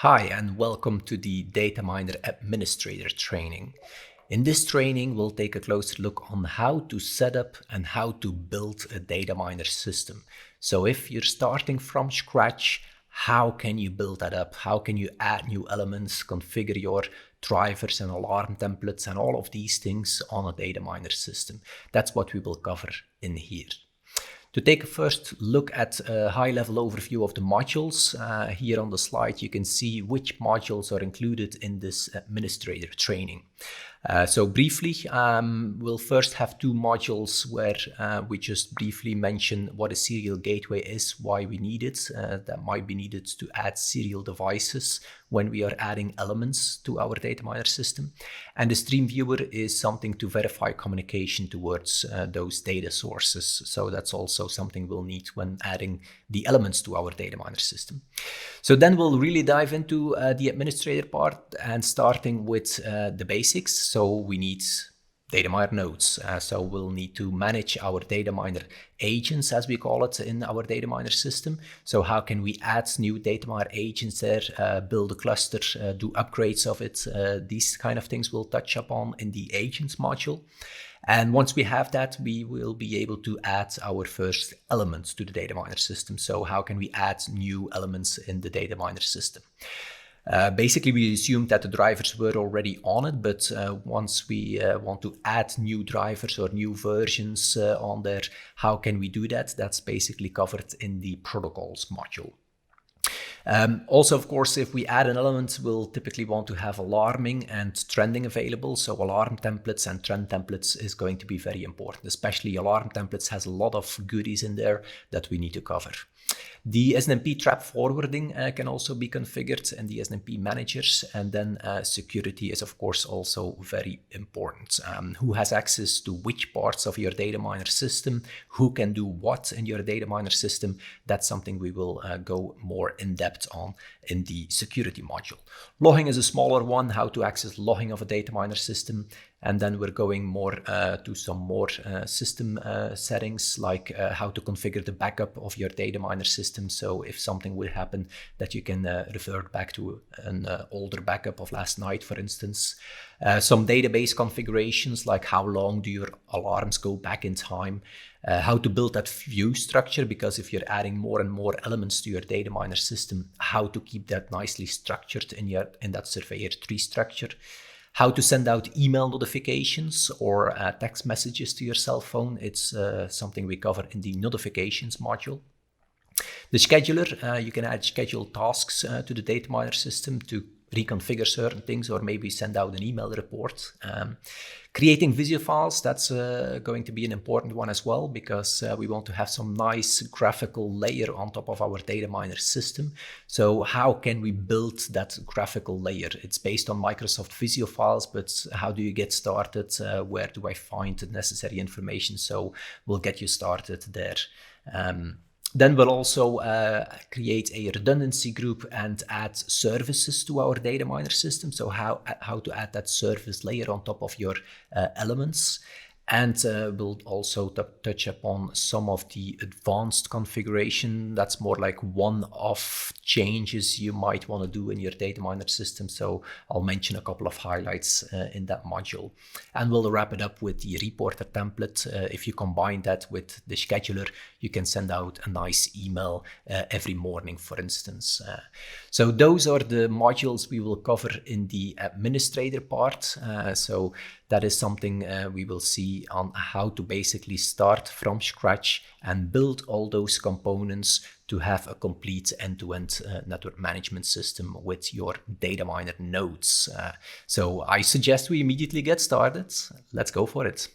Hi, and welcome to the DataMiner Administrator training. In this training, we'll take a closer look on how to set up and how to build a DataMiner system. So if you're starting from scratch, how can you build that up? How can you add new elements, configure your drivers and alarm templates and all of these things on a DataMiner system? That's what we will cover in here. To take a first look at a high-level overview of the modules, here on the slide you can see which modules are included in this administrator training. So briefly, we'll first have two modules where we just briefly mention what a serial gateway is, why we need it. That might be needed to add serial devices when we are adding elements to our DataMiner system. And the stream viewer is something to verify communication towards those data sources. So that's also something we'll need when adding the elements to our DataMiner system. So then we'll really dive into the administrator part and starting with the basics. So we need DataMiner nodes. So we'll need to manage our DataMiner agents, as we call it, in our DataMiner system. So how can we add new DataMiner agents there, build a cluster, do upgrades of it? These kind of things we'll touch upon in the agents module. And once we have that, we will be able to add our first elements to the DataMiner system. So how can we add new elements in the DataMiner system? Basically, we assume that the drivers were already on it, but once we want to add new drivers or new versions on there, how can we do that? That's basically covered in the protocols module. Also, of course, if we add an element, we'll typically want to have alarming and trending available. So alarm templates and trend templates is going to be very important, especially alarm templates has a lot of goodies in there that we need to cover. The SNMP trap forwarding can also be configured in the SNMP managers, and then security is of course also very important. Who has access to which parts of your DataMiner system, who can do what in your DataMiner system, that's something we will go more in depth on in the security module. Logging is a smaller one, how to access logging of a DataMiner system. And then we're going more to some more system settings, like how to configure the backup of your DataMiner system. So if something would happen, that you can revert back to an older backup of last night, for instance. Some database configurations, like how long do your alarms go back in time. How to build that view structure, because if you're adding more and more elements to your DataMiner system, how to keep that nicely structured in that surveyor tree structure. How to send out email notifications or text messages to your cell phone. It's something we cover in the notifications module. The scheduler, you can add scheduled tasks to the DataMiner system to reconfigure certain things or maybe send out an email report. Creating Visio files, that's going to be an important one as well, because we want to have some nice graphical layer on top of our DataMiner system. So how can we build that graphical layer? It's based on Microsoft Visio files, but how do you get started? Where do I find the necessary information? So we'll get you started there. Then we'll also create a redundancy group and add services to our DataMiner system. So how to add that service layer on top of your elements. And we'll also touch upon some of the advanced configuration. That's more like one-off changes you might want to do in your DataMiner system. So I'll mention a couple of highlights in that module. And we'll wrap it up with the reporter template. If you combine that with the scheduler, you can send out a nice email every morning, for instance. So those are the modules we will cover in the administrator part. So that is something we will see on how to basically start from scratch and build all those components to have a complete end-to-end network management system with your DataMiner nodes. So I suggest we immediately get started. Let's go for it.